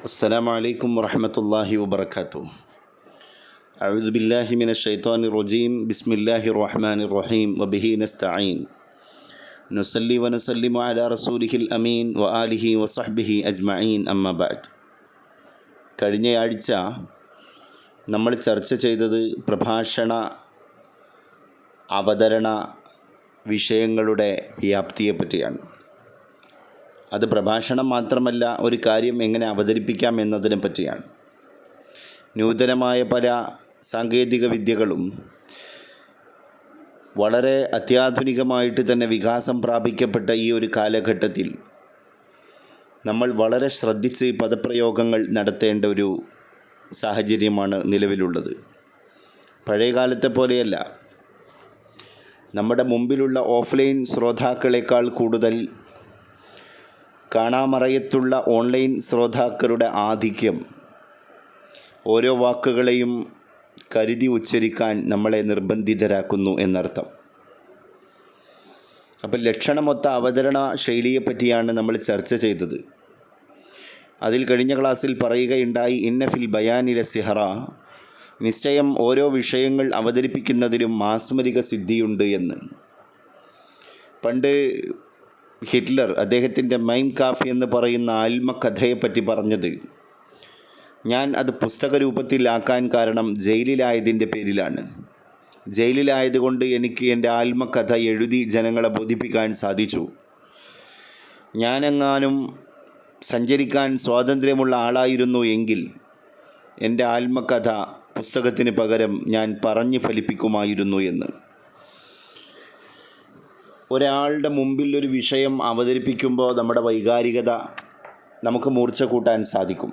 السلام عليكم ورحمة الله وبركاته. أعوذ بالله من الشيطان الرجيم. بسم الله الرحمن الرحيم وبه نستعين. نصلي ونسلم على رسوله الأمين وآله وصحبه أجمعين أما بعد. കഴിഞ്ഞയാഴ്ച നമ്മൾ ചർച്ച ചെയ്തത് പ്രഭാഷണ അവതരണ വിഷയങ്ങളുടെ വ്യാപ്തിയെപ്പറ്റിയാണ്. അത് പ്രഭാഷണം മാത്രമല്ല, ഒരു കാര്യം എങ്ങനെ അവതരിപ്പിക്കാം എന്നതിനെ പറ്റിയാണ്. നൂതനമായ പല സാങ്കേതിക വിദ്യകളും വളരെ അത്യാധുനികമായിട്ട് തന്നെ വികാസം പ്രാപിക്കപ്പെട്ട ഈ ഒരു കാലഘട്ടത്തിൽ നമ്മൾ വളരെ ശ്രദ്ധിച്ച് പദപ്രയോഗങ്ങൾ നടത്തേണ്ട ഒരു സാഹചര്യമാണ് നിലവിലുള്ളത്. പഴയ കാലത്തെ പോലെയല്ല. നമ്മുടെ മുമ്പിലുള്ള ഓഫ്ലൈൻ ശ്രോതാക്കളെക്കാൾ കൂടുതൽ കാണാമറയത്തുള്ള ഓൺലൈൻ ശ്രോതാക്കളുടെ ആധിക്യം ഓരോ വാക്കുകളെയും കരുതി ഉച്ചരിക്കാൻ നമ്മളെ നിർബന്ധിതരാക്കുന്നു എന്നർത്ഥം. അപ്പം ലക്ഷണമൊത്ത അവതരണ ശൈലിയെപ്പറ്റിയാണ് നമ്മൾ ചർച്ച ചെയ്തത്. അതിൽ കഴിഞ്ഞ ക്ലാസ്സിൽ പറയുകയുണ്ടായി, ഇന്ന ഫിൽ ബയാനില സിഹറ, നിശ്ചയം ഓരോ വിഷയങ്ങൾ അവതരിപ്പിക്കുന്നതിലും മാസ്മരിക സിദ്ധിയുണ്ട് എന്ന്. പണ്ട് ഹിറ്റ്ലർ അദ്ദേഹത്തിൻ്റെ മൈൻ കാഫ് എന്ന് പറയുന്ന ആത്മകഥയെപ്പറ്റി പറഞ്ഞത്, ഞാൻ അത് പുസ്തക രൂപത്തിലാക്കാൻ കാരണം ജയിലിലായതിൻ്റെ പേരിലാണ്. ജയിലിലായതുകൊണ്ട് എനിക്ക് എൻ്റെ ആത്മകഥ എഴുതി ജനങ്ങളെ ബോധിപ്പിക്കാൻ സാധിച്ചു. ഞാനെങ്ങാനും സഞ്ചരിക്കാൻ സ്വാതന്ത്ര്യമുള്ള ആളായിരുന്നു എങ്കിൽ എൻ്റെ ആത്മകഥ പുസ്തകത്തിന് പകരം ഞാൻ പറഞ്ഞു ഫലിപ്പിക്കുമായിരുന്നു എന്ന്. ഒരാളുടെ മുമ്പിൽ ഒരു വിഷയം അവതരിപ്പിക്കുമ്പോൾ നമ്മുടെ വൈകാരികത നമുക്ക് മൂർച്ച കൂട്ടാൻ സാധിക്കും.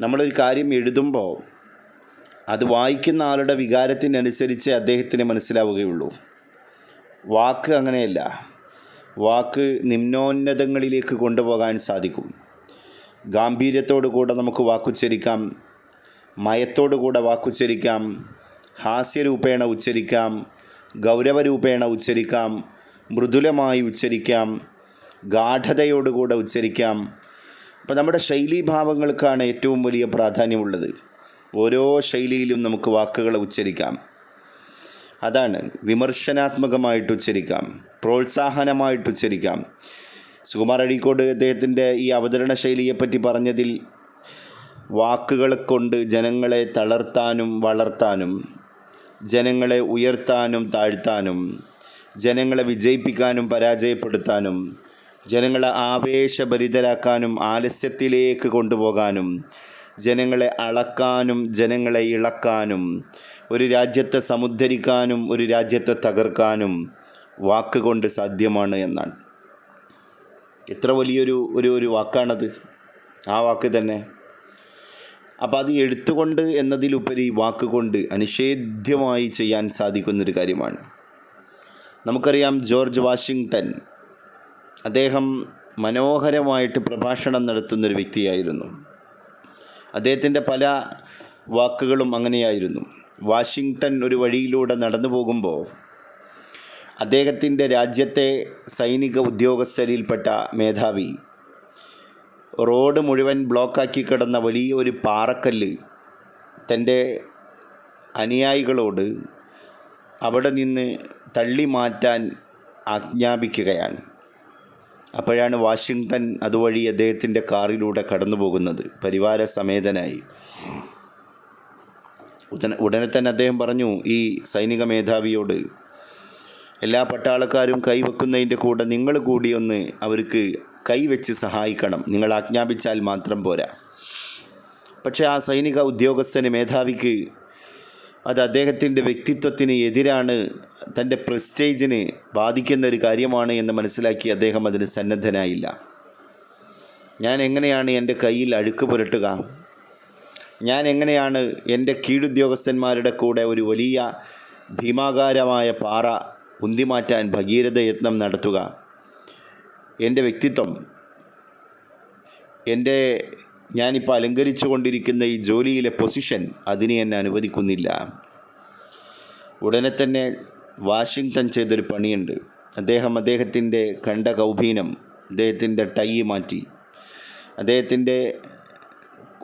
നമ്മളൊരു കാര്യം എഴുതുമ്പോൾ അത് വായിക്കുന്ന ആളുടെ വികാരത്തിനനുസരിച്ച് അദ്ദേഹത്തിന് മനസ്സിലാവുകയുള്ളൂ. വാക്ക് അങ്ങനെയല്ല. വാക്ക് നിമ്നോന്നതങ്ങളിലേക്ക് കൊണ്ടുപോകാൻ സാധിക്കും. ഗാംഭീര്യത്തോടു കൂടെ നമുക്ക് വാക്കുച്ചരിക്കാം, മയത്തോടു കൂടെ വാക്കുച്ചരിക്കാം, ഹാസ്യരൂപേണ ഉച്ചരിക്കാം, ഗൗരവരൂപേണ ഉച്ചരിക്കാം, മൃദുലമായി ഉച്ചരിക്കാം, ഗാഠതയോടുകൂടെ ഉച്ചരിക്കാം. അപ്പം നമ്മുടെ ശൈലീഭാവങ്ങൾക്കാണ് ഏറ്റവും വലിയ പ്രാധാന്യമുള്ളത്. ഓരോ ശൈലിയിലും നമുക്ക് വാക്കുകളെ ഉച്ചരിക്കാം. അതാണ് വിമർശനാത്മകമായിട്ട് ഉച്ചരിക്കാം, പ്രോത്സാഹനമായിട്ട് ഉച്ചരിക്കാം. സുകുമാർ അഴീക്കോട് അദ്ദേഹത്തിൻ്റെ ഈ അവതരണ ശൈലിയെപ്പറ്റി പറഞ്ഞതിൽ വാക്കുകളെ കൊണ്ട് ജനങ്ങളെ തളർത്താനും വളർത്താനും, ജനങ്ങളെ ഉയർത്താനും താഴ്ത്താനും, ജനങ്ങളെ വിജയിപ്പിക്കാനും പരാജയപ്പെടുത്താനും, ജനങ്ങളെ ആവേശഭരിതരാക്കാനും ആലസ്യത്തിലേക്ക് കൊണ്ടുപോകാനും, ജനങ്ങളെ അളക്കാനും ജനങ്ങളെ ഇളക്കാനും, ഒരു രാജ്യത്തെ സമുദ്ധരിക്കാനും ഒരു രാജ്യത്തെ തകർക്കാനും വാക്കുകൊണ്ട് സാധ്യമാണ് എന്നാണ്. എത്ര വലിയൊരു ഒരു വാക്കാണത്, ആ വാക്ക് തന്നെ. അപ്പം അത് എഴുത്തുകൊണ്ട് എന്നതിലുപരി വാക്കുകൊണ്ട് അനിഷേധ്യമായി ചെയ്യാൻ സാധിക്കുന്നൊരു കാര്യമാണ്. നമുക്കറിയാം, ജോർജ് വാഷിങ്ടൺ അദ്ദേഹം മനോഹരമായിട്ട് പ്രഭാഷണം നടത്തുന്നൊരു വ്യക്തിയായിരുന്നു. അദ്ദേഹത്തിൻ്റെ പല വാക്കുകളും അങ്ങനെയായിരുന്നു. വാഷിങ്ടൺ ഒരു വഴിയിലൂടെ നടന്നു പോകുമ്പോൾ അദ്ദേഹത്തിൻ്റെ രാജ്യത്തെ സൈനിക ഉദ്യോഗസ്ഥരിൽപ്പെട്ട മേധാവി റോഡ് മുഴുവൻ ബ്ലോക്കാക്കി കിടന്ന വലിയൊരു പാറക്കല്ല് തൻ്റെ അനുയായികളോട് അവിടെ നിന്ന് തള്ളി മാറ്റാൻ ആജ്ഞാപിക്കുകയാണ്. അപ്പോഴാണ് വാഷിങ്ടൺ അതുവഴി അദ്ദേഹത്തിൻ്റെ കാറിലൂടെ കടന്നു പോകുന്നത്, പരിവാര സമേതനായി. ഉടനെ തന്നെ അദ്ദേഹം പറഞ്ഞു ഈ സൈനിക മേധാവിയോട്, എല്ലാ പട്ടാളക്കാരും കൈവെക്കുന്നതിൻ്റെ കൂടെ നിങ്ങൾ കൂടി ഒന്ന് അവർക്ക് കൈവച്ച് സഹായിക്കണം, നിങ്ങൾ ആജ്ഞാപിച്ചാൽ മാത്രം പോരാ. പക്ഷേ ആ സൈനിക ഉദ്യോഗസ്ഥന്, മേധാവിക്ക് അത് അദ്ദേഹത്തിൻ്റെ വ്യക്തിത്വത്തിന് എതിരാണ്, തൻ്റെ പ്രസ്റ്റേജിന് ബാധിക്കുന്ന ഒരു കാര്യമാണ് എന്ന് മനസ്സിലാക്കി അദ്ദേഹം അതിന് സന്നദ്ധനായില്ല. ഞാൻ എങ്ങനെയാണ് എൻ്റെ കയ്യിൽ അഴുക്ക് പുരട്ടുക? ഞാൻ എങ്ങനെയാണ് എൻ്റെ കീഴുദ്യോഗസ്ഥന്മാരുടെ കൂടെ ഒരു വലിയ ഭീമാകാരമായ പാറ ഉന്തിമാറ്റാൻ ഭഗീരഥ യത്നം നടത്തുക? എൻ്റെ വ്യക്തിത്വം, ഞാനിപ്പോൾ അലങ്കരിച്ചു കൊണ്ടിരിക്കുന്ന ഈ ജോലിയിലെ പൊസിഷൻ അതിനെ എന്നെ അനുവദിക്കുന്നില്ല. ഉടനെ തന്നെ വാഷിങ്ടൺ ചെയ്തൊരു പണിയുണ്ട്. അദ്ദേഹത്തിൻ്റെ കണ്ട കൗപീനം, അദ്ദേഹത്തിൻ്റെ ടൈ മാറ്റി, അദ്ദേഹത്തിൻ്റെ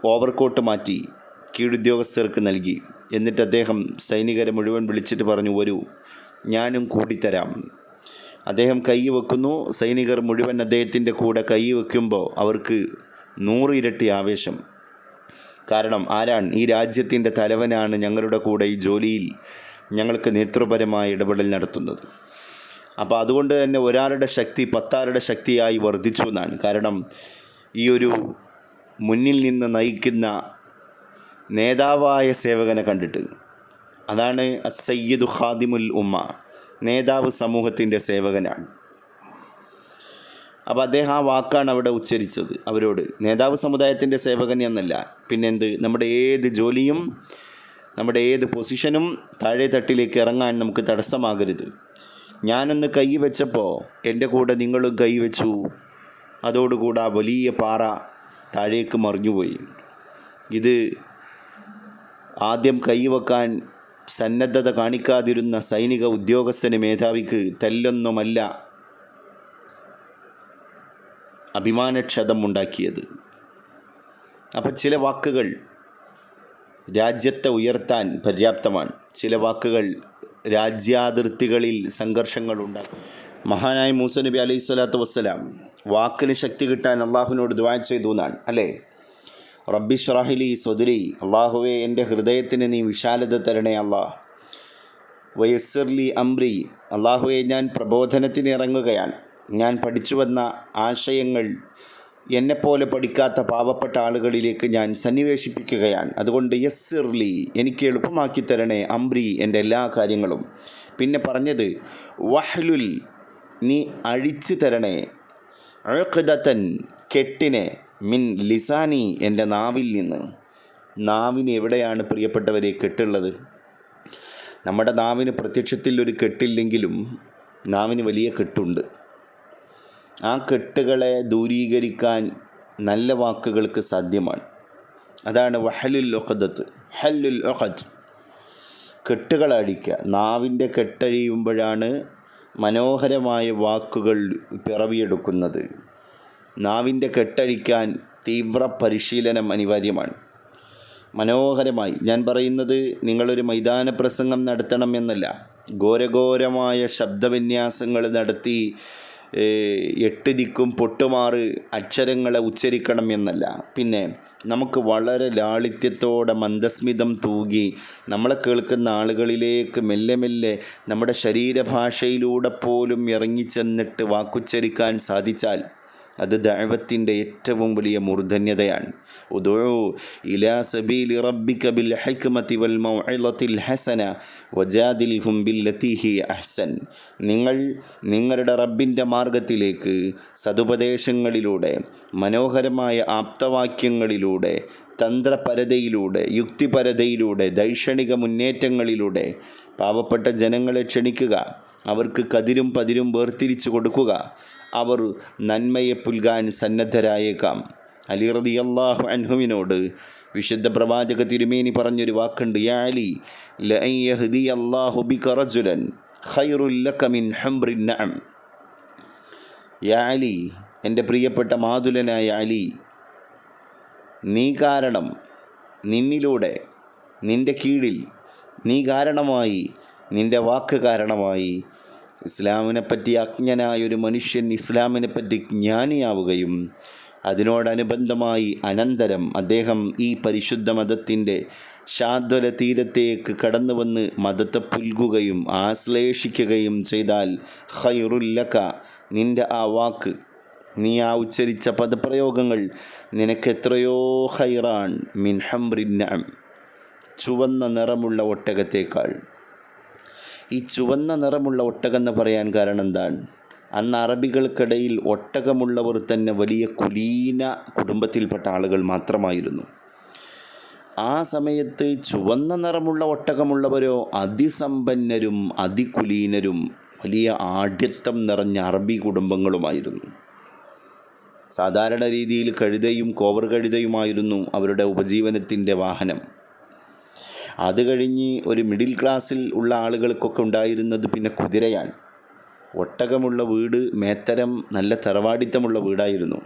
ഓവർകോട്ട് മാറ്റി കീഴുദ്യോഗസ്ഥർക്ക് നൽകി. എന്നിട്ട് അദ്ദേഹം സൈനികരെ മുഴുവൻ വിളിച്ചിട്ട് പറഞ്ഞു, വരൂ, ഞാനും കൂടിത്തരാം. അദ്ദേഹം കൈ വെക്കുന്നു. സൈനികർ മുഴുവൻ അദ്ദേഹത്തിൻ്റെ കൂടെ കൈ വയ്ക്കുമ്പോൾ അവർക്ക് 100 ഇരട്ടി ആവേശം. കാരണം ഈ രാജ്യത്തിൻ്റെ തലവനാണ് ഞങ്ങളുടെ കൂടെ ഈ ജോലിയിൽ ഞങ്ങൾക്ക് നേതൃപരമായ ഇടപെടൽ നടത്തുന്നത്. അപ്പോൾ അതുകൊണ്ട് തന്നെ ഒരാളുടെ ശക്തി 10 ആളുടെ ശക്തിയായി വർദ്ധിച്ചു എന്നാണ്. കാരണം ഈ ഒരു മുന്നിൽ നിന്ന് നയിക്കുന്ന നേതാവായ സേവകനെ കണ്ടിട്ട്. അതാണ് അസ്സയ്യിദു ഖാദിമുൽ ഉമ്മ, നേതാവ് സമൂഹത്തിൻ്റെ സേവകനാണ്. അപ്പോൾ അദ്ദേഹം ആ വാക്കാണ് അവിടെ ഉച്ചരിച്ചത് അവരോട്. നേതാവ് സമുദായത്തിൻ്റെ സേവകൻ എന്നല്ല, പിന്നെന്ത്, നമ്മുടെ ഏത് ജോലിയും നമ്മുടെ ഏത് പൊസിഷനും താഴെ തട്ടിലേക്ക് ഇറങ്ങാൻ നമുക്ക് തടസ്സമാകരുത്. ഞാനൊന്ന് കൈ വെച്ചപ്പോൾ എൻ്റെ കൂടെ നിങ്ങളും കൈ വെച്ചു. അതോടുകൂടെ ആ വലിയ പാറ താഴേക്ക് മറിഞ്ഞുപോയി. ഇത് ആദ്യം കൈവെക്കാൻ സന്നദ്ധത കാണിക്കാതിരുന്ന സൈനിക ഉദ്യോഗസ്ഥന്, മേധാവിക്ക് തെല്ലൊന്നുമല്ല അഭിമാനക്ഷതം ഉണ്ടാക്കിയത്. അപ്പം ചില വാക്കുകൾ രാജ്യത്തെ ഉയർത്താൻ പര്യാപ്തമാണ്. ചില വാക്കുകൾ രാജ്യാതിർത്തികളിൽ സംഘർഷങ്ങൾ ഉണ്ടാക്കും. മഹാനായ മൂസ നബി അലൈഹി സ്വലാത്തു വസ്സലാം വാക്കിന് ശക്തി കിട്ടാൻ അള്ളാഹുവിനോട് ദുആ ചെയ്തു എന്നാണ് അല്ലേ? റബ്ബി ശ്റഹ് ലി സ്വദ്രി, അള്ളാഹുവേ എൻ്റെ ഹൃദയത്തിന് നീ വിശാലത തരണേ അല്ലാഹ്. വയസ്സിർ ലി അംരി, അള്ളാഹുവേ ഞാൻ പ്രബോധനത്തിന് ഇറങ്ങുകയാണ്. ഞാൻ പഠിച്ചു വന്ന ആശയങ്ങൾ എന്നെപ്പോലെ പഠിക്കാത്ത പാവപ്പെട്ട ആളുകളിലേക്ക് ഞാൻ സന്നിവേശിപ്പിക്കുകയാണ്. അതുകൊണ്ട് യസ്സിർലി, എനിക്ക് എളുപ്പമാക്കി തരണേ, അംരി, എൻ്റെ എല്ലാ കാര്യങ്ങളും. പിന്നെ പറഞ്ഞത് വഹ്ലുൽ, നീ അഴിച്ചു തരണേ, ഉഖ്ദതൻ, കെട്ടിനെ, മിൻ ലിസാനി, എൻ്റെ നാവിൽ നിന്ന്. നാവിന് എവിടെയാണ് പ്രിയപ്പെട്ടവരെ കെട്ടുള്ളത്? നമ്മുടെ നാവിന് പ്രത്യക്ഷത്തിൽ ഒരു കെട്ടില്ലെങ്കിലും നാവിന് വലിയ കെട്ടുണ്ട്. ആ കെട്ടുകളെ ദൂരീകരിക്കാൻ നല്ല വാക്കുകൾക്ക് സാധ്യമാണ്. അതാണ് വഹലുൽ ഉഖദത്ത്, ഹല്ലുൽ ഉഖദ്, കെട്ടുകൾ അഴിക്കുക. നാവിൻ്റെ കെട്ടഴിയുമ്പോഴാണ് മനോഹരമായ വാക്കുകൾ പിറവിയെടുക്കുന്നത്. നാവിൻ്റെ കെട്ടഴിക്കാൻ തീവ്ര പരിശീലനം അനിവാര്യമാണ്. മനോഹരമായി, ഞാൻ പറയുന്നത് നിങ്ങളൊരു മൈതാന പ്രസംഗം നടത്തണം എന്നല്ല, ഘോരഘോരമായ ശബ്ദവിന്യാസങ്ങൾ നടത്തി 8 ദിക്കും പൊട്ടുമാറ് അക്ഷരങ്ങളെ ഉച്ചരിക്കണം എന്നല്ല. പിന്നെ നമുക്ക് വളരെ ലാളിത്യത്തോടെ മന്ദസ്മിതം തൂകി നമ്മളെ കേൾക്കുന്ന ആളുകളിലേക്ക് മെല്ലെ മെല്ലെ നമ്മുടെ ശരീരഭാഷയിലൂടെ പോലും ഇറങ്ങിച്ചെന്നിട്ട് വാക്കുച്ചരിക്കാൻ സാധിച്ചാൽ അത് ദഅവത്തിൻ്റെ ഏറ്റവും വലിയ മൂർധന്യതയാണ്. ഉദഉ ഇലാ സബീലി റബ്ബിക ബിൽ ഹിക്മതി വൽ മൗഇളത്തിൽ ഹസന വജാദിൽഹും ബില്ലതി ഹിയ അഹ്സൻ. നിങ്ങൾ നിങ്ങളുടെ റബ്ബിൻ്റെ മാർഗത്തിലേക്ക് സതുപദേശങ്ങളിലൂടെ, മനോഹരമായ ആപ്തവാക്യങ്ങളിലൂടെ, തന്ത്രപരതയിലൂടെ, യുക്തിപരതയിലൂടെ, ദൈക്ഷണിക മുന്നേറ്റങ്ങളിലൂടെ പാവപ്പെട്ട ജനങ്ങളെ ക്ഷണിക്കുക. അവർക്ക് കതിരും പതിരും വേർതിരിച്ചു കൊടുക്കുക. അവർ നന്മയെ പുൽകാൻ സന്നദ്ധരായേക്കാം. അലി റളിയല്ലാഹു അൻഹുവിനോട് വിശുദ്ധ പ്രവാചക തിരുമേനി പറഞ്ഞൊരു വാക്കുണ്ട്, യാ അലി ലഅൻ യഹ്ദിയല്ലാഹു ബിക റജുലൻ ഖൈറുൽ ലക മിൻ ഹംറിൻ നഅം. യാ അലി, എൻ്റെ പ്രിയപ്പെട്ട മാതുലനായ അലി, നീ കാരണം, നിന്നിലൂടെ, നിൻ്റെ കീഴിൽ, നീ കാരണമായി, നിൻ്റെ വാക്ക് കാരണമായി ഇസ്ലാമിനെപ്പറ്റി അജ്ഞനായൊരു മനുഷ്യൻ ഇസ്ലാമിനെപ്പറ്റി ജ്ഞാനിയാവുകയും അതിനോടനുബന്ധമായി അനന്തരം അദ്ദേഹം ഈ പരിശുദ്ധ മതത്തിൻ്റെ ശാദ്വല തീരത്തേക്ക് കടന്നു വന്ന് മതത്തെ പുൽകുകയും ആശ്ലേഷിക്കുകയും ചെയ്താൽ ഖൈറുല്ലക, നിൻ്റെ ആ വാക്ക്, നീ ആ ഉച്ചരിച്ച പദപ്രയോഗങ്ങൾ നിനക്കെത്രയോ ഖൈറാൻ മിൻ ഹംറിൻ നഅം, ചുവന്ന നിറമുള്ള ഒട്ടകത്തേക്കാൾ. ഈ ചുവന്ന നിറമുള്ള ഒട്ടകം എന്ന് പറയാൻ കാരണം എന്താണ്? അന്ന് അറബികൾക്കിടയിൽ ഒട്ടകമുള്ളവർ തന്നെ വലിയ കുലീന കുടുംബത്തിൽപ്പെട്ട ആളുകൾ മാത്രമായിരുന്നു. ആ സമയത്ത് ചുവന്ന നിറമുള്ള ഒട്ടകമുള്ളവരോ അതിസമ്പന്നരും അതികുലീനരും വലിയ ആഢ്യത്വം നിറഞ്ഞ അറബി കുടുംബങ്ങളുമായിരുന്നു. സാധാരണ രീതിയിൽ കഴുതയും കോവർ കഴുതയുമായിരുന്നു അവരുടെ ഉപജീവനത്തിൻ്റെ വാഹനം. അത് കഴിഞ്ഞ് ഒരു മിഡിൽ ക്ലാസ്സിൽ ഉള്ള ആളുകൾക്കൊക്കെ ഉണ്ടായിരുന്നത് പിന്നെ കുതിരയാണ്. ഒട്ടകമുള്ള വീട് മേത്തരം നല്ല തറവാടിത്തമുള്ള വീടായിരുന്നു.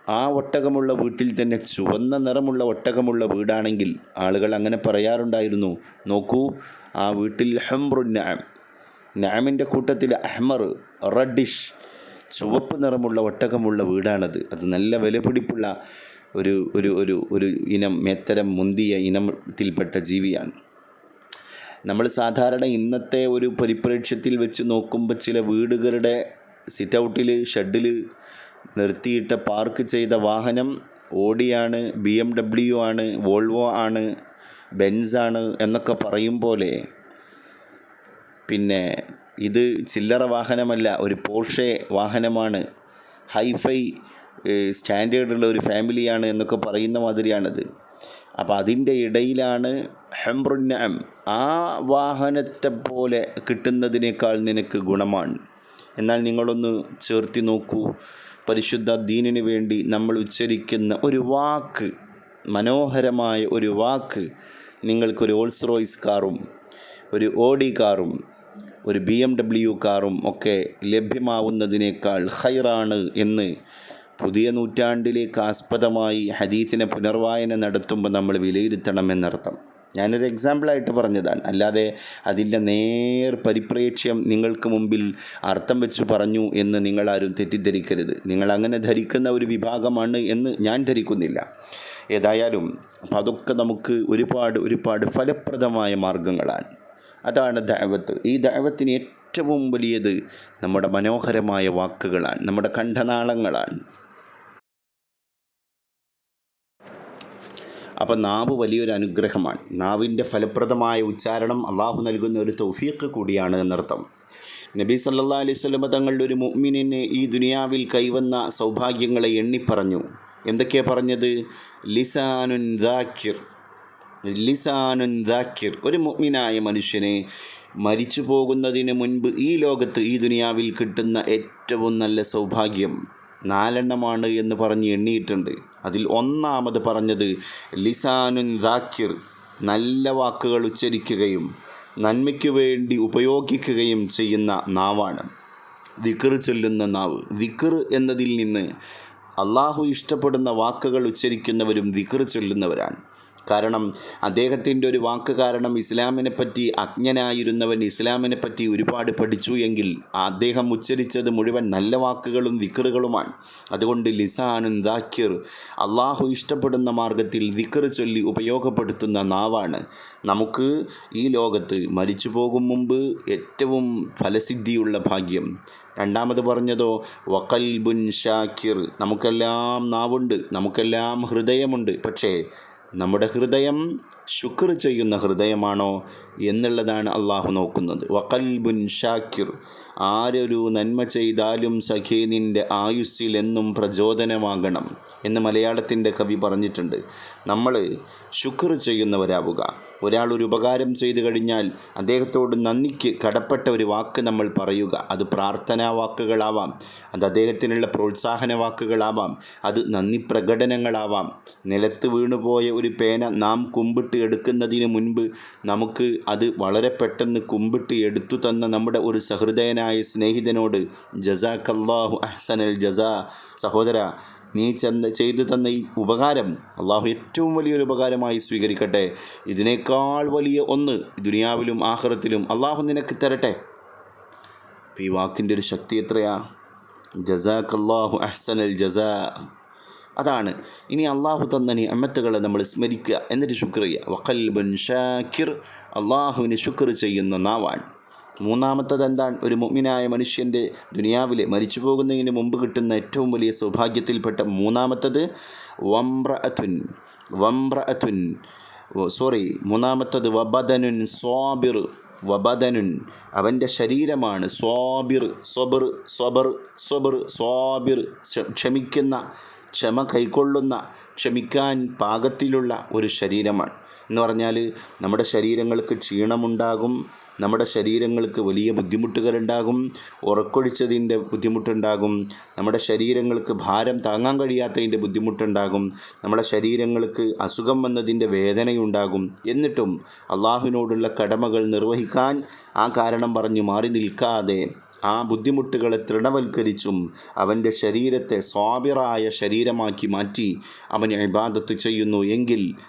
ആ ഒട്ടകമുള്ള വീട്ടിൽ തന്നെ ചുവന്ന നിറമുള്ള ഒട്ടകമുള്ള വീടാണെങ്കിൽ ആളുകൾ അങ്ങനെ പറയാറുണ്ടായിരുന്നു, നോക്കൂ ആ വീട്ടിൽ ഹംറുൻ നഅം, നഅമിൻ്റെ കൂട്ടത്തിൽ അഹ്മർ, റഡിഷ്, ചുവപ്പ് നിറമുള്ള ഒട്ടകമുള്ള വീടാണത്. അത് നല്ല വിലപിടിപ്പുള്ള ഒരു ഒരു ഒരു ഒരു ഇനം, മേത്തരം മുന്തിയ ഇനത്തിൽപ്പെട്ട ജീവിയാണ്. നമ്മൾ സാധാരണ ഇന്നത്തെ ഒരു പരിപ്രേക്ഷ്യത്തിൽ വെച്ച് നോക്കുമ്പോൾ ചില വീടുകളുടെ സിറ്റ് ഔട്ടിൽ, ഷെഡിൽ നിർത്തിയിട്ട പാർക്ക് ചെയ്ത വാഹനം ഓഡിയാണ്, BMW ആണ്, വോൾവോ ആണ്, ബെൻസാണ് എന്നൊക്കെ പറയും പോലെ പിന്നെ ഇത് ചില്ലറ വാഹനമല്ല, ഒരു പോർഷെ വാഹനമാണ്, ഹൈഫൈ സ്റ്റാൻഡേർഡുള്ള ഒരു ഫാമിലിയാണ് എന്നൊക്കെ പറയുന്ന മാതിരിയാണത്. അപ്പോൾ അതിൻ്റെ ഇടയിലാണ് ഹംറുൻ നഅം, ആ വാഹനത്തെ പോലെ കിട്ടുന്നതിനേക്കാൾ നിനക്ക് ഗുണമാണ്. എന്നാൽ നിങ്ങളൊന്ന് ചേർത്തി നോക്കൂ, പരിശുദ്ധ ദീനിനു വേണ്ടി നമ്മൾ ഉച്ചരിക്കുന്ന ഒരു വാക്ക്, മനോഹരമായ ഒരു വാക്ക്, നിങ്ങൾക്കൊരു റോൾസ് റോയ്സ് കാറും ഒരു ഓഡി കാറും ഒരു BMW കാറും ഒക്കെ ലഭ്യമാവുന്നതിനേക്കാൾ ഖൈറാണ് എന്ന് പുതിയ നൂറ്റാണ്ടിലേക്ക് ആസ്പദമായി ഹദീസിനെ പുനർവായന നടത്തുമ്പോൾ നമ്മൾ വിലയിരുത്തണമെന്നർത്ഥം. ഞാനൊരു എക്സാമ്പിളായിട്ട് പറഞ്ഞതാണ്, അല്ലാതെ അതിൻ്റെ നേർ പരിപ്രേക്ഷ്യം നിങ്ങൾക്ക് മുമ്പിൽ അർത്ഥം വെച്ച് പറഞ്ഞു എന്ന് നിങ്ങളാരും തെറ്റിദ്ധരിക്കരുത്. നിങ്ങൾ അങ്ങനെ ധരിക്കുന്ന ഒരു വിഭാഗമാണ് എന്ന് ഞാൻ ധരിക്കുന്നില്ല. ഏതായാലും അപ്പം അതൊക്കെ നമുക്ക് ഒരുപാട് ഫലപ്രദമായ മാർഗങ്ങളാണ്. അതാണ് ദഅവത്ത്. ഈ ദഅവത്തിന് ഏറ്റവും വലിയത് നമ്മുടെ മനോഹരമായ വാക്കുകളാണ്, നമ്മുടെ കണ്ഠനാളങ്ങളാണ്. അപ്പം നാവ് വലിയൊരു അനുഗ്രഹമാണ്. നാവിൻ്റെ ഫലപ്രദമായ ഉച്ചാരണം അള്ളാഹു നൽകുന്ന ഒരു തൗഫീഖ് കൂടിയാണ് എന്നർത്ഥം. നബി സല്ലല്ലാഹു അലൈഹി വസല്ലം തങ്ങളുടെ ഒരു മുഅ്മിനിന് ഈ ദുനിയാവിൽ കൈവന്ന സൗഭാഗ്യങ്ങളെ എണ്ണിപ്പറഞ്ഞു. എന്തൊക്കെയാണ് പറഞ്ഞത്? ലിസാനുൻ ദാക്കിർ, ലിസാനുൻ ദാക്കിർ. ഒരു മുഅ്മിനായ മനുഷ്യനെ മരിച്ചു പോകുന്നതിന് മുൻപ് ഈ ലോകത്ത്, ഈ ദുനിയാവിൽ കിട്ടുന്ന ഏറ്റവും നല്ല സൗഭാഗ്യം 4 എന്ന് പറഞ്ഞ് എണ്ണിയിട്ടുണ്ട്. അതിൽ ഒന്നാമത് പറഞ്ഞത് ലിസാനുൻ ദാക്കിർ, നല്ല വാക്കുകൾ ഉച്ചരിക്കുകയും നന്മയ്ക്ക് വേണ്ടി ഉപയോഗിക്കുകയും ചെയ്യുന്ന നാവാണ്. ദിക്ർ ചൊല്ലുന്ന നാവ്. ദിക്ർ എന്നതിൽ നിന്ന് അള്ളാഹു ഇഷ്ടപ്പെടുന്ന വാക്കുകൾ ഉച്ചരിക്കുന്നവരും ദിക്ർ ചൊല്ലുന്നവരാണ്. കാരണം അദ്ദേഹത്തിൻ്റെ ഒരു വാക്ക് കാരണം ഇസ്ലാമിനെ പറ്റി അജ്ഞനായിരുന്നവൻ ഇസ്ലാമിനെ പറ്റി ഒരുപാട് പഠിച്ചു എങ്കിൽ അദ്ദേഹം ഉച്ചരിച്ചത് മുഴുവൻ നല്ല വാക്കുകളും ദിക്റുകളുമാണ്. അതുകൊണ്ട് ലിസാനുൻ ദാക്കിർ, അള്ളാഹു ഇഷ്ടപ്പെടുന്ന മാർഗത്തിൽ ദിക്ർ ചൊല്ലി ഉപയോഗപ്പെടുത്തുന്ന നാവാണ് നമുക്ക് ഈ ലോകത്ത് മരിച്ചു പോകും മുമ്പ് ഏറ്റവും ഫലസിദ്ധിയുള്ള ഭാഗ്യം. രണ്ടാമത് പറഞ്ഞതോ വഖൽബുൻ ഷാക്കിർ, നമുക്കെല്ലാം നാവുണ്ട്, നമുക്കെല്ലാം ഹൃദയമുണ്ട്, പക്ഷേ നമ്മുടെ ഹൃദയം ശുക്ർ ചെയ്യുന്ന ഹൃദയമാണോ എന്നുള്ളതാണ് അള്ളാഹു നോക്കുന്നത്. വഖൽബുൻ ഷാക്കിർ, ആരൊരു നന്മ ചെയ്താലും സഖേ നിൻ്റെ ആയുസ്സിൽ എന്നും പ്രചോദനമാകണം എന്ന് മലയാളത്തിൻ്റെ കവി പറഞ്ഞിട്ടുണ്ട്. നമ്മൾ ശുക്ർ ചെയ്യുന്നവരാവുക. ഒരാൾ ഒരു ഉപകാരം ചെയ്തു കഴിഞ്ഞാൽ അദ്ദേഹത്തോട് നന്ദിക്ക് കടപ്പെട്ട ഒരു വാക്ക് നമ്മൾ പറയുക. അത് പ്രാർത്ഥനാ വാക്കുകളാവാം, അത് അദ്ദേഹത്തിനുള്ള പ്രോത്സാഹന വാക്കുകളാവാം, അത് നന്ദി പ്രകടനങ്ങളാവാം. നിലത്ത് വീണുപോയ ഒരു പേന നാം കുമ്പിട്ട് എടുക്കുന്നതിന് മുൻപ് നമുക്ക് അത് വളരെ പെട്ടെന്ന് കുമ്പിട്ട് എടുത്തു തന്ന നമ്മുടെ ഒരു സഹൃദയനായ സ്നേഹിതനോട് ജസാക്കല്ലാഹു അഹ്സനൽ ജസാ, സഹോദര നീ ചെയ്തു തന്ന ഈ ഉപകാരം അള്ളാഹു ഏറ്റവും വലിയൊരു ഉപകാരമായി സ്വീകരിക്കട്ടെ, ഇതിനേക്കാൾ വലിയ ഒന്ന് ദുനിയാവിലും ആഖിറത്തിലും അള്ളാഹു നിനക്ക് തരട്ടെ. അപ്പം ഈ വാക്കിൻ്റെ ഒരു ശക്തി എത്രയാ! ജസാക്കല്ലാഹു അഹ്സനൽ ജസാ. അതാണ് ഇനി അള്ളാഹു തന്ന നിഅമത്തുകളെ നമ്മൾ സ്മരിക്കുക, എന്നിട്ട് ശുക്ർ ചെയ്യുക. വഖൽബുൻ ഷാക്കിർ, അള്ളാഹുവിന് ശുക്ർ ചെയ്യുന്ന നാവാൻ. മൂന്നാമത്തത് എന്താണ്? ഒരു മുഅ്മിനായ മനുഷ്യൻ്റെ ദുനിയാവിലെ മരിച്ചു പോകുന്നതിന് മുമ്പ് കിട്ടുന്ന ഏറ്റവും വലിയ സൗഭാഗ്യത്തിൽപ്പെട്ട മൂന്നാമത്തത് മൂന്നാമത്തത് വബദനുൻ സ്വാബിർ. വബദനുൻ, അവൻ്റെ ശരീരമാണ്. സ്വാബിർ, സ്വാബിർ, ക്ഷമിക്കുന്ന, ക്ഷമ കൈക്കൊള്ളുന്ന, ക്ഷമിക്കാൻ പാകത്തിലുള്ള ഒരു ശരീരമാണ്. എന്ന് പറഞ്ഞാൽ നമ്മുടെ ശരീരങ്ങൾക്ക് ക്ഷീണമുണ്ടാകും, നമ്മുടെ ശരീരങ്ങൾക്ക് വലിയ ബുദ്ധിമുട്ടുകളുണ്ടാകും, ഉറക്കൊഴിച്ചതിൻ്റെ ബുദ്ധിമുട്ടുണ്ടാകും, നമ്മുടെ ശരീരങ്ങൾക്ക് ഭാരം താങ്ങാൻ കഴിയാത്തതിൻ്റെ ബുദ്ധിമുട്ടുണ്ടാകും, നമ്മുടെ ശരീരങ്ങൾക്ക് അസുഖം വന്നതിൻ്റെ വേദനയുണ്ടാകും. എന്നിട്ടും അള്ളാഹുവിനോടുള്ള കടമകൾ നിർവഹിക്കാൻ ആ കാരണം പറഞ്ഞ് മാറി നിൽക്കാതെ ആ ബുദ്ധിമുട്ടുകളെ തൃണവൽക്കരിച്ചും അവൻ്റെ ശരീരത്തെ സ്വാബിറായ ശരീരമാക്കി മാറ്റി അവൻ ഇബാദത്ത് ചെയ്യുന്നു എങ്കിൽ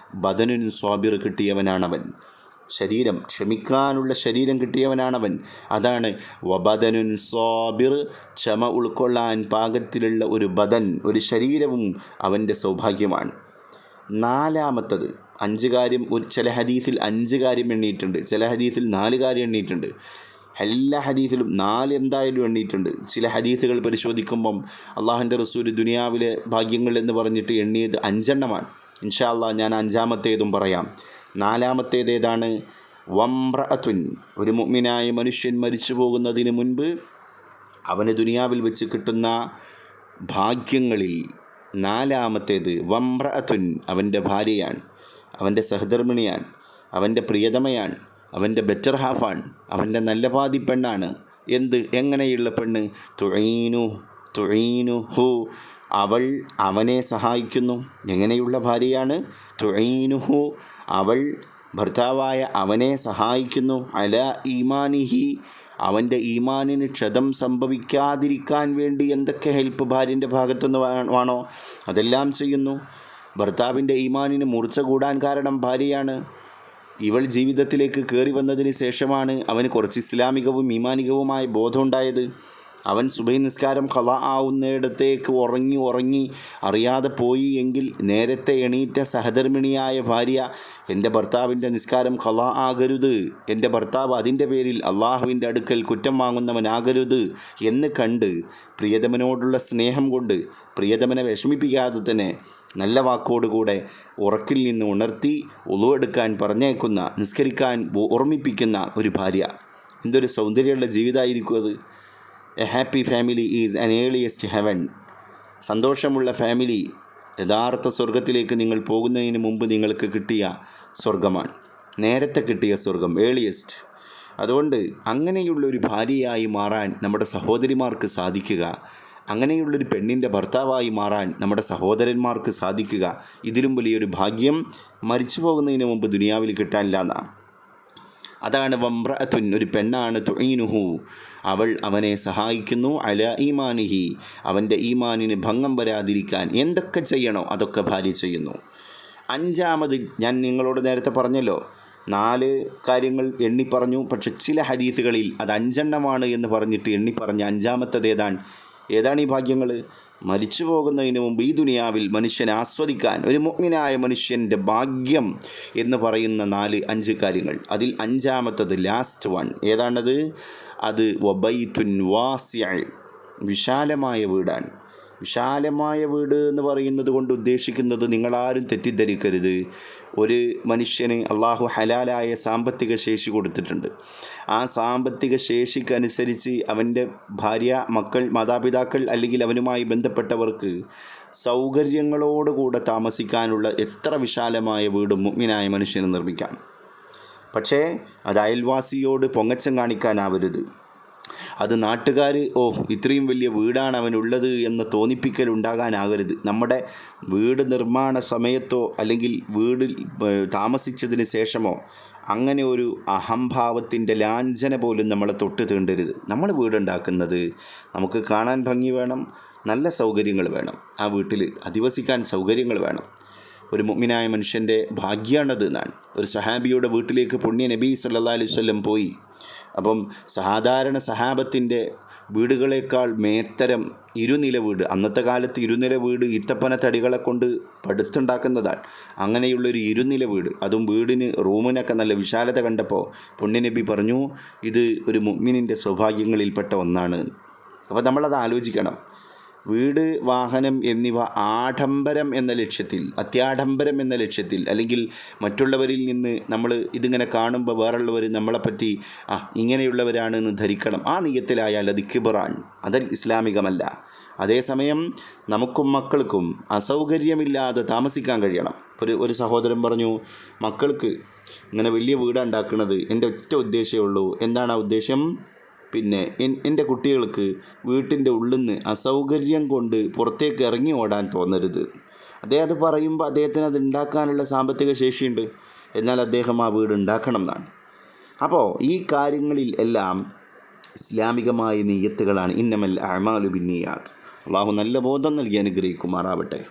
ബദനുൻ സ്വാബിർ കിട്ടിയവനാണവൻ. ശരീരം ക്ഷമിക്കാനുള്ള ശരീരം കിട്ടിയവനാണവൻ. അതാണ് വബദനുൻ സ്വാബിർ, ക്ഷമ ഉൾക്കൊള്ളാൻ പാകത്തിലുള്ള ഒരു ബദൻ, ഒരു ശരീരവും അവൻ്റെ സൗഭാഗ്യമാണ്. നാലാമത്തത് 5 കാര്യം, ചില ഹദീസിൽ 5 കാര്യം എണ്ണിയിട്ടുണ്ട്, ചില ഹദീസിൽ 4 കാര്യം എണ്ണിയിട്ടുണ്ട്. എല്ലാ ഹദീസിലും 4 എന്തായാലും എണ്ണിയിട്ടുണ്ട്. ചില ഹദീസുകൾ പരിശോധിക്കുമ്പം അള്ളാഹുവിൻ്റെ റസൂൽ ദുനിയാവിലെ ഭാഗ്യങ്ങൾ എന്ന് പറഞ്ഞിട്ട് എണ്ണിയത് 5 എണ്ണമാണ്. ഇൻഷാ അള്ളാഹ് ഞാൻ 5-ാമത്തേതും പറയാം. 4-ാമത്തേതേതാണ്? വംറഅത്തുൻ, ഒരു മുഅ്മിനായ മനുഷ്യൻ മരിച്ചു പോകുന്നതിന് മുൻപ് അവന് ദുനിയാവിൽ വെച്ച് കിട്ടുന്ന ഭാഗ്യങ്ങളിൽ 4-ാമത്തേത് വംറഅത്തുൻ, അവൻ്റെ ഭാര്യയാണ്, അവൻ്റെ സഹധർമ്മിണിയാണ്, അവൻ്റെ പ്രിയതമയാണ്, അവൻ്റെ ബെറ്റർ ഹാഫാണ്, അവൻ്റെ നല്ല പാതി പെണ്ണാണ്. എങ്ങനെയുള്ള പെണ്ണ്? തുഈനുഹു, അവൾ അവനെ സഹായിക്കുന്നു. എങ്ങനെയുള്ള ഭാര്യയാണ്? തുഈനുഹു, അവൾ ഭർത്താവായ അവനെ സഹായിക്കുന്നു. അലാ ഈമാനിഹി, അവൻ്റെ ഈമാനിന് ക്ഷതം സംഭവിക്കാതിരിക്കാൻ വേണ്ടി എന്തൊക്കെ ഹെൽപ്പ് ഭാര്യൻ്റെ ഭാഗത്തുനിന്ന് വേണോ അതെല്ലാം ചെയ്യുന്നു. ഭർത്താവിൻ്റെ ഈമാനിന് മൂർച്ച കൂടാൻ കാരണം ഭാര്യയാണ്. ഇവൾ ജീവിതത്തിലേക്ക് കയറി വന്നതിന് ശേഷമാണ് അവന് കുറച്ച് ഇസ്ലാമികവും ഈമാനികവുമായ ബോധമുണ്ടായത്. അവൻ സുബഹി നിസ്കാരം ഖളാ ആവുന്നിടത്തേക്ക് ഉറങ്ങി അറിയാതെ പോയി എങ്കിൽ നേരത്തെ എണീറ്റ സഹധർമ്മിണിയായ ഭാര്യ, എൻ്റെ ഭർത്താവിൻ്റെ നിസ്കാരം ഖളാ ആകരുത്, എൻ്റെ ഭർത്താവ് അതിൻ്റെ പേരിൽ അള്ളാഹുവിൻ്റെ അടുക്കൽ കുറ്റം വാങ്ങുന്നവനാകരുത് എന്ന് കണ്ട് പ്രിയതമനോടുള്ള സ്നേഹം കൊണ്ട് പ്രിയതമനെ വിഷമിപ്പിക്കാതെ തന്നെ നല്ല വാക്കോടുകൂടെ ഉറക്കിൽ നിന്ന് ഉണർത്തി ഉളു എടുക്കാൻ പറഞ്ഞേക്കുന്ന, നിസ്കരിക്കാൻ ഓർമ്മിപ്പിക്കുന്ന ഒരു ഭാര്യ. എന്തൊരു സൗന്ദര്യമുള്ള ജീവിതമായിരിക്കും അത്. A happy family is an earliest heaven. സന്തോഷമുള്ള ഫാമിലി യഥാർത്ഥ സ്വർഗത്തിലേക്ക് നിങ്ങൾ പോകുന്നതിന് മുമ്പ് നിങ്ങൾക്ക് കിട്ടിയ സ്വർഗമാണ്, നേരത്തെ കിട്ടിയ സ്വർഗം, ഏർലിയസ്റ്റ്. അതുകൊണ്ട് അങ്ങനെയുള്ളൊരു ഭാര്യയായി മാറാൻ നമ്മുടെ സഹോദരിമാർക്ക് സാധിക്കുക, അങ്ങനെയുള്ളൊരു പെണ്ണിൻ്റെ ഭർത്താവായി മാറാൻ നമ്മുടെ സഹോദരന്മാർക്ക് സാധിക്കുക, ഇതിലും വലിയൊരു ഭാഗ്യം മരിച്ചു പോകുന്നതിന് മുമ്പ് ദുനിയാവിൽ കിട്ടാനില്ല എന്നാണ്. അതാണ് വംറഅത്തുൻ, ഒരു പെണ്ണാണ്. തുഈനുഹു, അവൾ അവനെ സഹായിക്കുന്നു. അലാ ഈമാനിഹി, അവൻ്റെ ഈമാനിന് ഭംഗം വരാതിരിക്കാൻ എന്തൊക്കെ ചെയ്യണോ അതൊക്കെ ഭാര്യ ചെയ്യുന്നു. 5-ാമത് ഞാൻ നിങ്ങളോട് നേരത്തെ പറഞ്ഞല്ലോ, 4 കാര്യങ്ങൾ എണ്ണിപ്പറഞ്ഞു. പക്ഷെ ചില ഹദീസുകളിൽ അത് 5 എണ്ണമാണ് എന്ന് പറഞ്ഞിട്ട് എണ്ണിപ്പറഞ്ഞ 5-ാമത്തത് ഏതാണ് ഈ ഭാഗ്യങ്ങൾ? മരിച്ചു പോകുന്നതിന് മുമ്പ് ഈ ദുനിയാവിൽ മനുഷ്യനെ ആസ്വദിക്കാൻ, ഒരു മുഅ്മിനായ മനുഷ്യൻ്റെ ഭാഗ്യം എന്ന് പറയുന്ന 4-5 കാര്യങ്ങൾ. അതിൽ 5-ാമത്തത് ലാസ്റ്റ് വൺ ഏതാണത്? അത് വബൈത്തുൻ വാസിഅ, വിശാലമായ വീടാണ്. വിശാലമായ വീട് എന്ന് പറയുന്നത് കൊണ്ട് ഉദ്ദേശിക്കുന്നത്, നിങ്ങളാരും തെറ്റിദ്ധരിക്കരുത്, ഒരു മനുഷ്യന് അള്ളാഹു ഹലാലായ സാമ്പത്തിക ശേഷി കൊടുത്തിട്ടുണ്ട്. ആ സാമ്പത്തിക ശേഷിക്കനുസരിച്ച് അവൻ്റെ ഭാര്യ, മക്കൾ, മാതാപിതാക്കൾ അല്ലെങ്കിൽ അവനുമായി ബന്ധപ്പെട്ടവർക്ക് സൗകര്യങ്ങളോടുകൂടെ താമസിക്കാനുള്ള എത്ര വിശാലമായ വീടും മുഅ്മിനായ മനുഷ്യന് നിർമ്മിക്കാം. പക്ഷേ അത് അയൽവാസിയോട് പൊങ്ങച്ചം കാണിക്കാനാവരുത്. അത് നാട്ടുകാർ ഇത്രയും വലിയ വീടാണ് അവനുള്ളത് എന്ന തോന്നിപ്പിക്കലുണ്ടാകാനാകരുത്. നമ്മുടെ വീട് നിർമ്മാണ സമയത്തോ അല്ലെങ്കിൽ വീടിൽ താമസിച്ചതിന് ശേഷമോ അങ്ങനെ ഒരു അഹംഭാവത്തിൻ്റെ ലാഞ്ചന പോലും നമ്മളെ തൊട്ട് തീണ്ടരുത്. നമ്മൾ വീടുണ്ടാക്കുന്നത് നമുക്ക് കാണാൻ ഭംഗി വേണം, നല്ല സൗകര്യങ്ങൾ വേണം, ആ വീട്ടിൽ അധിവസിക്കാൻ സൗകര്യങ്ങൾ വേണം. ഒരു മുഅ്മിനായ മനുഷ്യൻ്റെ ഭാഗ്യമാണത് എന്നാണ്. ഒരു സഹാബിയുടെ വീട്ടിലേക്ക് പുണ്യ നബി സല്ലല്ലാഹു അലൈഹി വസല്ലം പോയി. അപ്പം സാധാരണ സഹാബത്തിൻ്റെ വീടുകളേക്കാൾ മേത്തരം ഇരുനില വീട്, അന്നത്തെ കാലത്ത് ഇരുനില വീട് ഈത്തപ്പന തടികളെ കൊണ്ട് പടുത്തുണ്ടാക്കുന്നതാണ്. അങ്ങനെയുള്ളൊരു ഇരുനില വീട്, അതും വീടിന് റൂമിനൊക്കെ നല്ല വിശാലത കണ്ടപ്പോൾ പുണ്യനബി പറഞ്ഞു, ഇത് ഒരു മുഅ്മിനിൻ്റെ സൗഭാഗ്യങ്ങളിൽപ്പെട്ട ഒന്നാണ്. അപ്പോൾ നമ്മളത് ആലോചിക്കണം. വീട്, വാഹനം എന്നിവ ആഡംബരം എന്ന ലക്ഷ്യത്തിൽ, അത്യാഡംബരം എന്ന ലക്ഷ്യത്തിൽ, അല്ലെങ്കിൽ മറ്റുള്ളവരിൽ നിന്ന് നമ്മൾ ഇതിങ്ങനെ കാണുമ്പോൾ വേറുള്ളവർ നമ്മളെപ്പറ്റി ഇങ്ങനെയുള്ളവരാണെന്ന് ധരിക്കണം, ആ നിയ്യത്തിലായാൽ അത് കിബറാൻ, അത് ഇസ്ലാമികമല്ല. അതേസമയം നമുക്കും മക്കൾക്കും അസൗകര്യമില്ലാതെ താമസിക്കാൻ കഴിയണം. ഒരു സഹോദരൻ പറഞ്ഞു, മക്കൾക്ക് ഇങ്ങനെ വലിയ വീടുണ്ടാക്കുന്നത് എൻ്റെ ഒറ്റ ഉദ്ദേശമേ ഉള്ളൂ. എന്താണ് ആ ഉദ്ദേശം? എൻ്റെ കുട്ടികൾക്ക് വീട്ടിൻ്റെ ഉള്ളിൽ നിന്ന് അസൗകര്യം കൊണ്ട് പുറത്തേക്ക് ഇറങ്ങി ഓടാൻ തോന്നരുത്. അത് പറയുമ്പോൾ അദ്ദേഹത്തിന് അത് ഉണ്ടാക്കാനുള്ള സാമ്പത്തിക ശേഷിയുണ്ട്, എന്നാൽ അദ്ദേഹം ആ വീട് ഉണ്ടാക്കണം എന്നാണ്. അപ്പോൾ ഈ കാര്യങ്ങളിൽ എല്ലാം ഇസ്ലാമികമായ നിയ്യത്തുകളാണ്. ഇന്നമൽ അഅ്മാലു ബിന്നിയാത്ത്. അള്ളാഹു നല്ല ബോധം നൽകി അനുഗ്രഹിക്കുമാറാവട്ടെ.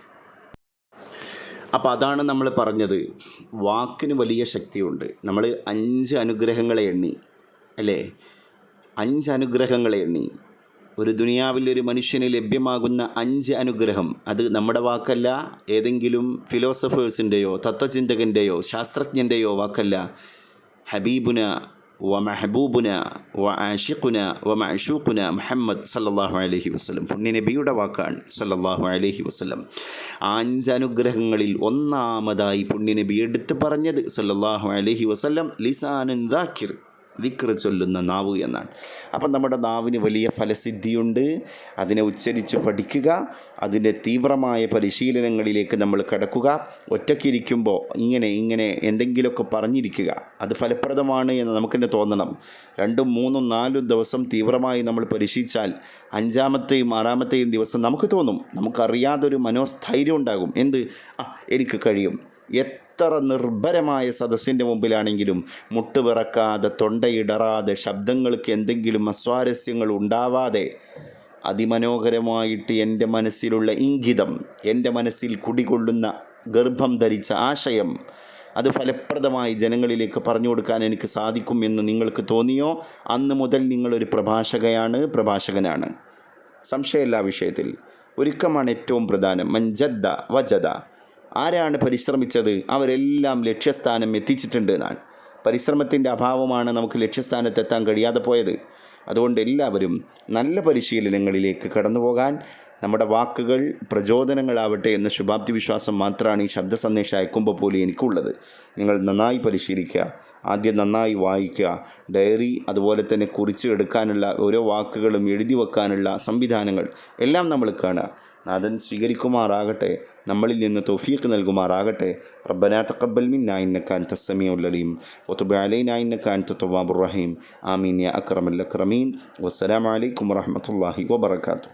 അപ്പോൾ അതാണ് നമ്മൾ പറഞ്ഞത്, വാക്കിന് വലിയ ശക്തിയുണ്ട്. നമ്മൾ 5 അനുഗ്രഹങ്ങളെ എണ്ണി അല്ലേ, 5 അനുഗ്രഹങ്ങളെ എണ്ണി. ഒരു ദുനിയാവിൽ ഒരു മനുഷ്യന് ലഭ്യമാകുന്ന 5 അനുഗ്രഹം, അത് നമ്മുടെ വാക്കല്ല, ഏതെങ്കിലും ഫിലോസഫേഴ്സിൻ്റെയോ തത്വചിന്തകൻ്റെയോ ശാസ്ത്രജ്ഞൻ്റെയോ വാക്കല്ല. ഹബീബുന വ മെഹബൂബുന വ ആഷിഖുന വ മഅ്ശൂഖുന മുഹമ്മദ് സല്ലല്ലാഹു അലൈഹി വസല്ലം, പുണ്യനബിയുടെ വാക്കാണ് സല്ലല്ലാഹു അലൈഹി വസല്ലം. 5 അനുഗ്രഹങ്ങളിൽ ഒന്നാമതായി പുണ്യനബി എടുത്തു പറഞ്ഞത് സല്ലല്ലാഹു അലൈഹി വസല്ലം ലിസാനുൻ ദാക്കിർ, ദിക്ർ ചൊല്ലുന്ന നാവ് എന്നാണ്. അപ്പം നമ്മുടെ നാവിന് വലിയ ഫലസിദ്ധിയുണ്ട്. അതിനെ ഉച്ചരിച്ച് പഠിക്കുക, അതിൻ്റെ തീവ്രമായ പരിശീലനങ്ങളിലേക്ക് നമ്മൾ കടക്കുക. ഒറ്റയ്ക്കിരിക്കുമ്പോൾ ഇങ്ങനെ എന്തെങ്കിലുമൊക്കെ പറഞ്ഞിരിക്കുക, അത് ഫലപ്രദമാണ് എന്ന് നമുക്ക് തന്നെ തോന്നണം. 2, 3, 4 ദിവസം തീവ്രമായി നമ്മൾ പരിശീലിച്ചാൽ 5-ാമത്തെയും 6-ാമത്തെയും ദിവസം നമുക്ക് തോന്നും, നമുക്കറിയാതൊരു മനോസ്ഥൈര്യം ഉണ്ടാകും. എനിക്ക് കഴിയും. എത്ര നിർഭരമായ സദസ്സിൻ്റെ മുമ്പിലാണെങ്കിലും മുട്ടുവിറക്കാതെ, തൊണ്ടയിടറാതെ, ശബ്ദങ്ങൾക്ക് എന്തെങ്കിലും അസ്വാരസ്യങ്ങൾ ഉണ്ടാവാതെ അതിമനോഹരമായിട്ട് എൻ്റെ മനസ്സിലുള്ള ഇംഗിതം, എൻ്റെ മനസ്സിൽ കുടികൊള്ളുന്ന ഗർഭം ധരിച്ച ആശയം, അത് ഫലപ്രദമായി ജനങ്ങളിലേക്ക് പറഞ്ഞു കൊടുക്കാൻ എനിക്ക് സാധിക്കും എന്ന് നിങ്ങൾക്ക് തോന്നിയോ, അന്ന് മുതൽ നിങ്ങളൊരു പ്രഭാഷകനാണ്. സംശയമില്ല വിഷയത്തിൽ. ഒരുക്കമാണ് ഏറ്റവും പ്രധാനം. മൻജദ്ദ വജദ. ആരാണ് പരിശ്രമിച്ചത് അവരെല്ലാം ലക്ഷ്യസ്ഥാനം എത്തിച്ചിട്ടുണ്ട് എന്നാണ്. പരിശ്രമത്തിൻ്റെ അഭാവമാണ് നമുക്ക് ലക്ഷ്യസ്ഥാനത്തെത്താൻ കഴിയാതെ പോയത്. അതുകൊണ്ട് എല്ലാവരും നല്ല പരിശീലനങ്ങളിലേക്ക് കടന്നു പോകാൻ നമ്മുടെ വാക്കുകൾ പ്രചോദനങ്ങളാവട്ടെ എന്ന ശുഭാപ്തി വിശ്വാസം മാത്രമാണ് ഈ ശബ്ദ സന്ദേശം അയക്കുമ്പോൾ പോലും എനിക്കുള്ളത്. നിങ്ങൾ നന്നായി പരിശീലിക്കുക, ആദ്യം നന്നായി വായിക്കുക, ഡയറി അതുപോലെ തന്നെ കുറിച്ച് എടുക്കാനുള്ള ഓരോ വാക്കുകളും എഴുതി വെക്കാനുള്ള സംവിധാനങ്ങൾ എല്ലാം നമ്മൾ കാണുക. നാഥൻ സ്വീകരിക്കുമാറാകട്ടെ, നമ്മളിൽ നിന്ന് തൗഫീഖ് നൽകുമാറാകട്ടെ. റബ്ബനാ തഖബ്ബൽ മിന്നാ ഇന്നക അൻതസ് സമീഉൽ അലീം വതുബ് അലൈനാ ഇന്നക അൻതത് തവ്വാബുർ റഹീം. ആമീൻ യാ അക്രമൽ അക്രമീൻ. വസ്സലാമു അലൈക്കും വറഹ്മത്തുള്ളാഹി വബറകാതുഹു.